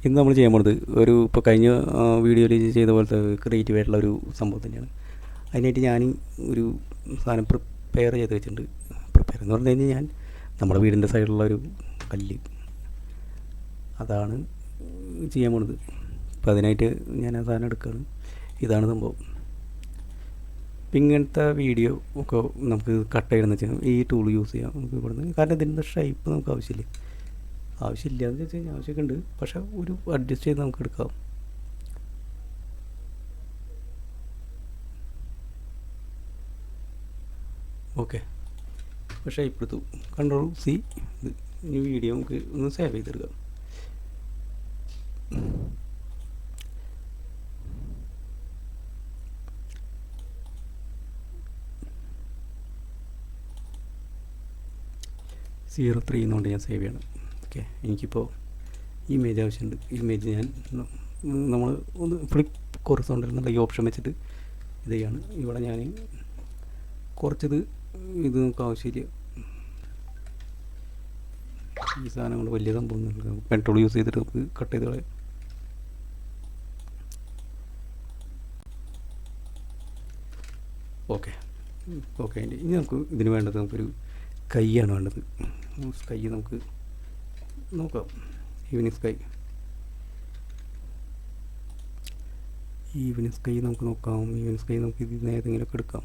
ഇന്ന് നമ്മൾ ചെയ്യാൻ പോണത് ഇപ്പോൾ കഴിഞ്ഞ വീഡിയോയിൽ ചെയ്ത പോലത്തെ ക്രിയേറ്റീവ് ആയിട്ടുള്ള ഒരു സംഭവം തന്നെയാണ്. അതിനായിട്ട് ഞാൻ ഒരു സാധനം പ്രിപ്പയർ ചെയ്ത് വെച്ചിട്ടുണ്ട്. പ്രിപ്പയർ എന്ന് പറഞ്ഞു കഴിഞ്ഞാൽ നമ്മുടെ വീടിൻ്റെ സൈഡിലുള്ള ഒരു കല്ല്, അതാണ് ചെയ്യാൻ പോണത്. അപ്പോൾ അതിനായിട്ട് ഞാൻ ആ സാധനം എടുക്കുകയാണ്. ഇതാണ് സംഭവം. ഇപ്പം ഇങ്ങനത്തെ വീഡിയോ ഒക്കെ നമുക്ക് കട്ട് ചെയ്യണമെന്ന് വെച്ചാൽ ഈ ടൂൾ യൂസ് ചെയ്യാം നമുക്ക് ഇവിടുന്ന്. കാരണം ഇതിൻ്റെ ഷേപ്പ് നമുക്ക് ആവശ്യമില്ല എന്ന് വെച്ച് കഴിഞ്ഞാൽ ആവശ്യമൊക്കെ ഉണ്ട്, പക്ഷേ ഒരു അഡ്ജസ്റ്റ് ചെയ്ത് നമുക്ക് എടുക്കാം. ഓക്കെ, ഇപ്പോൾ ഷേപ്പ് എടുത്തു. Ctrl+C. ഈ വീഡിയോ നമുക്ക് ഒന്ന് സേവ് ചെയ്തെടുക്കാം. (03) എന്നുകൊണ്ട് ഞാൻ സേവ് ചെയ്യണം. ഓക്കെ, എനിക്കിപ്പോൾ ഇമേജ് ആവശ്യമുണ്ട്. ഇമേജ് നമ്മൾ ഒന്ന് ഫ്ലിപ്പ് ഹൊറിസോണ്ടൽ എന്നുള്ള ഈ ഓപ്ഷൻ വെച്ചിട്ട് ഇത് ചെയ്യാണ്. ഇവിടെ ഞാൻ കുറച്ചത് ഇത് നമുക്ക് ആവശ്യമില്ല. ഈ സാധനം കൊണ്ട് വലിയ സംഭവം പെട്രോൾ യൂസ് ചെയ്തിട്ട് നമുക്ക് കട്ട് ചെയ്ത് കളയാം. ഓക്കെ, ഇനി നമുക്ക് ഇതിന് വേണ്ടത് നമുക്കൊരു കൈയാണ് വേണ്ടത്. കൈ നമുക്ക് നോക്കാം. ഈവനിങ് സ്കൈ നമുക്ക് നോക്കാം. ഈവനിങ് സ്കൈ നമുക്ക് ഇതിന് ഏതെങ്കിലുമൊക്കെ എടുക്കാം.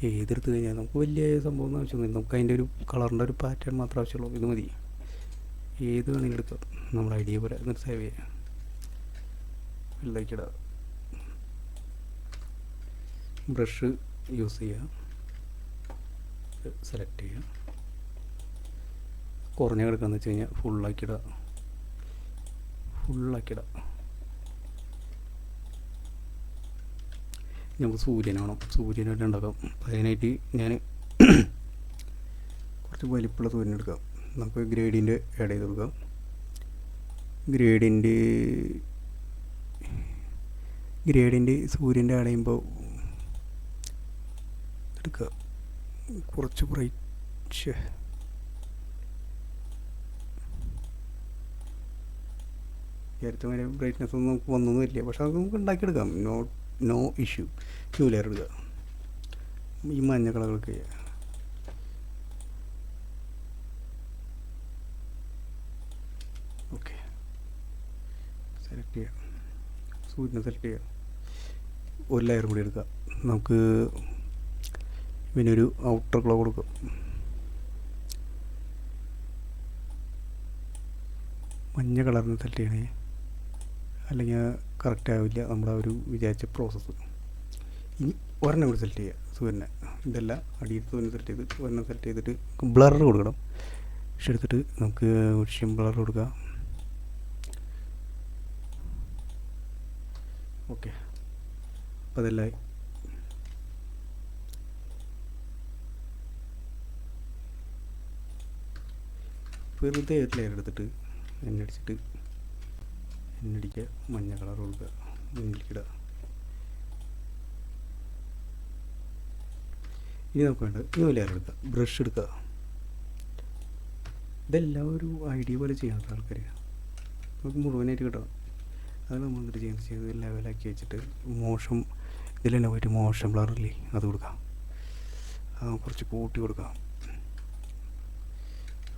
ഏതെടുത്ത് കഴിഞ്ഞാൽ നമുക്ക് വലിയ സംഭവം ആവശ്യമൊന്നുമില്ല. നമുക്ക് അതിൻ്റെ ഒരു കളറിൻ്റെ ഒരു പാറ്റേൺ മാത്രമേ ആവശ്യമുള്ളൂ. ഇത് മതി, ഏത് വേണമെങ്കിലും എടുക്കാം. നമ്മുടെ ഐഡിയ പോലെ എന്നിട്ട് സേവ് ചെയ്യാം. വെള്ളയ്ക്കിടുക, ബ്രഷ് യൂസ് ചെയ്യുക, സെലക്ട് ചെയ്യുക. കുറഞ്ഞ കിടക്കാന്ന് വെച്ച് കഴിഞ്ഞാൽ ഫുള്ളാക്കിയിടുക. നമുക്ക് സൂര്യനായിട്ട് ഉണ്ടാക്കാം. അതിനായിട്ട് ഞാൻ കുറച്ച് വലിപ്പമുള്ള സൂര്യൻ എടുക്കാം. നമുക്ക് ഗ്രേഡിയൻ്റ് ആഡ് ചെയ്ത് കൊടുക്കാം. ഗ്രേഡിയൻ്റ് സൂര്യൻ്റെ ആഡ് ചെയ്യുമ്പോൾ എടുക്കുക. കുറച്ച് ബ്രൈറ്റ്, വിചാരിച്ച മാതിരി ബ്രൈറ്റ്നെസ് ഒന്നും നമുക്ക് വന്നൊന്നുമില്ല, പക്ഷെ അത് നമുക്ക് ഉണ്ടാക്കിയെടുക്കാം. No issue. ന്യൂ ലെയർ എടുക്കുക. ഈ മഞ്ഞ കളറൊക്കെ ഓക്കെ, സെലക്ട് ചെയ്യുക. സൂര്യനെ സെലക്ട് ചെയ്യുക. ഒരു ലെയർ കൂടി എടുക്കുക. നമുക്ക് പിന്നെ ഒരു ഔട്ടർ ഗ്ലോ കൊടുക്കുക. മഞ്ഞ കളറിന് സെലക്ട് ചെയ്യണേ, അല്ലെങ്കിൽ കറക്റ്റ് ആവില്ല നമ്മുടെ ഒരു വിചാരിച്ച പ്രോസസ്സ്. ഇനി ഒരെണ്ണം കൂടി സെലക്ട് ചെയ്യുക. സൂര്യനെ ഇതെല്ലാം അടിയിൽ സൂര്യനെ സെലക്ട് ചെയ്ത് ഒരെണ്ണം സെലക്ട് ചെയ്തിട്ട് ബ്ലർ കൊടുക്കണം. പക്ഷെ എടുത്തിട്ട് നമുക്ക് വിഷയം ബ്ലർ കൊടുക്കുക. ഓക്കെ, അപ്പോൾ അതെല്ലാം വെറുതെ ഒരു ലെയർ എടുത്തിട്ട് എണ്ണടിക്കുക. മഞ്ഞ കളർ കൊടുക്കുക. മുന്നിലേക്കിടുക. ഇനി നമുക്ക് വേണ്ടത് ന്യൂ ലെയർ എടുക്കുക. ബ്രഷ് എടുക്കുക. ഇതെല്ലാം ഒരു ഐഡിയ പോലെ ചെയ്യാത്ത ആൾക്കാർ നമുക്ക് മുഴുവനായിട്ട് കിട്ടണം. അത് നമ്മൾ എന്നിട്ട് ചെയ്ത് ലെവലാക്കി വെച്ചിട്ട് ഇതിലെല്ലാം പോയിട്ട് മോഷൻ ബ്ലറില്ലേ അത് കൊടുക്കാം. കുറച്ച് കൂട്ടി കൊടുക്കാം.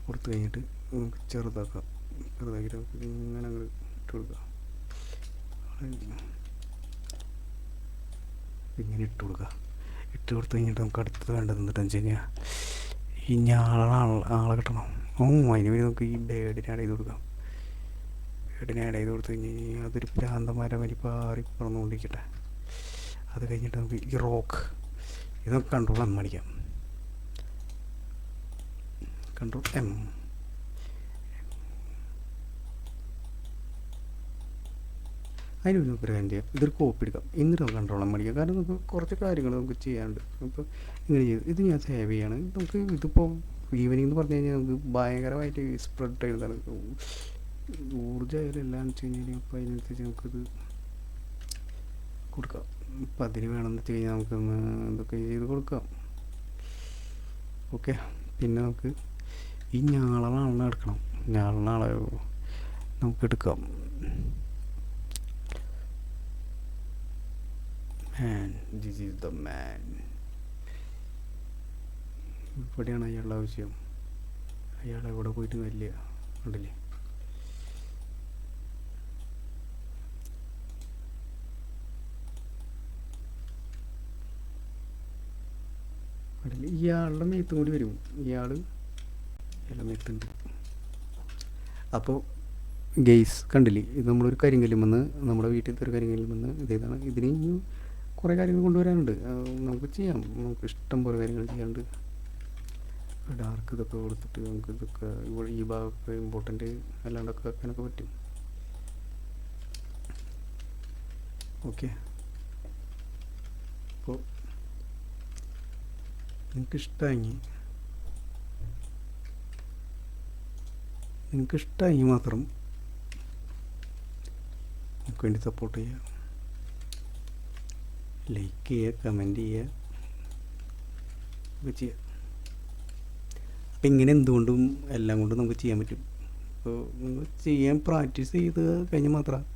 കൊടുത്തു കഴിഞ്ഞിട്ട് നമുക്ക് ചെറുതാക്കിയിട്ട് ഇങ്ങനെ അങ്ങ് ഇട്ട് കൊടുക്കുക. ഇങ്ങനെ ഇട്ട് കൊടുത്ത് കഴിഞ്ഞിട്ട് നമുക്ക് അടുത്തത് വേണ്ടത് എന്നിട്ട് വെച്ച് കഴിഞ്ഞാൽ ഈ ആളെ കിട്ടണം. അതിന് വേണ്ടി നമുക്ക് ഈ ബേഡിനെ ആഡ് ചെയ്ത് കൊടുക്കാം. കൊടുത്തു കഴിഞ്ഞാൽ അതൊരു പ്രാന്തമാരെ വരി പാറി പറന്നുകൊണ്ടിരിക്കട്ടെ. അത് കഴിഞ്ഞിട്ട് നമുക്ക് ഈ റോക്ക് ഇത് നമുക്ക് Ctrl+M അടിക്കാം. Ctrl+M. അതിന് നമുക്ക് ഒരു കാര്യം ചെയ്യാം. ഇതൊരു കോപ്പി എടുക്കാം. എന്നിട്ട് നമുക്ക് Ctrl+M അടിക്കാം. കാരണം നമുക്ക് കുറച്ച് കാര്യങ്ങൾ നമുക്ക് ചെയ്യാനുണ്ട്. അപ്പോൾ ഇങ്ങനെ ചെയ്ത് ഇത് ഞാൻ സേവ് ചെയ്യാണ്. നമുക്ക് ഇതിപ്പോൾ ഈവനിങ് എന്ന് പറഞ്ഞു കഴിഞ്ഞാൽ നമുക്ക് ഭയങ്കരമായിട്ട് സ്പ്രെഡ് ചെയ്താണ് ഊർജ്ജം എല്ലാം വെച്ച് കഴിഞ്ഞാൽ. അപ്പോൾ അതിനനുസരിച്ച് നമുക്കിത് കൊടുക്കാം. അപ്പം അതിന് വേണമെന്ന് വെച്ച് കഴിഞ്ഞാൽ നമുക്കൊന്ന് എന്തൊക്കെ ചെയ്ത് കൊടുക്കാം. ഓക്കെ, പിന്നെ നമുക്ക് ഈ ഞാളനാളെ എടുക്കണം. ഞാളനാളെ നമുക്ക് എടുക്കാം. മാൻ, ദിസ് ഈസ് ദ മാൻ. ഇവിടെയാണ് അയാളുടെ ആവശ്യം. അയാൾ എവിടെ പോയിട്ട് വലിയ ഉണ്ടല്ലേ. ഇയാളുടെ മേത്തും കൂടി വരും. ഇയാൾ മേത്തുണ്ട്. അപ്പോൾ ഗെയ്സ് കണ്ടില്ലേ, ഇത് നമ്മളൊരു കരിങ്കല്ലുമെന്ന്, നമ്മുടെ വീട്ടിലത്തെ ഒരു കരിങ്കല്ലുമെന്ന് ഇതാണ്. ഇതിന് ഇനി കുറേ കാര്യങ്ങൾ കൊണ്ടുവരാനുണ്ട്. നമുക്ക് ചെയ്യാം, നമുക്ക് ഇഷ്ടം പോലെ കാര്യങ്ങൾ ചെയ്യാനുണ്ട്. ഡാർക്ക് ഇതൊക്കെ കൊടുത്തിട്ട് നമുക്ക് ഇതൊക്കെ ഇവിടെ ഈ ഭാഗമൊക്കെ ഇമ്പോർട്ടൻ്റ് അല്ലാണ്ടൊക്കെ വെക്കാനൊക്കെ പറ്റും. ഓക്കെ, അപ്പോൾ നിങ്ങൾക്കിഷ്ടമായി മാത്രം നമുക്ക് വേണ്ടി സപ്പോർട്ട് ചെയ്യുക, ലൈക്ക് ചെയ്യുക, കമൻറ്റ് ചെയ്യുക ഒക്കെ ചെയ്യുക. അപ്പം ഇങ്ങനെ എന്തുകൊണ്ടും എല്ലാം കൊണ്ടും നമുക്ക് ചെയ്യാൻ പറ്റും. അപ്പോൾ നിങ്ങൾ ചെയ്യാൻ പ്രാക്ടീസ് ചെയ്ത് കഴിഞ്ഞാൽ മാത്രമാണ്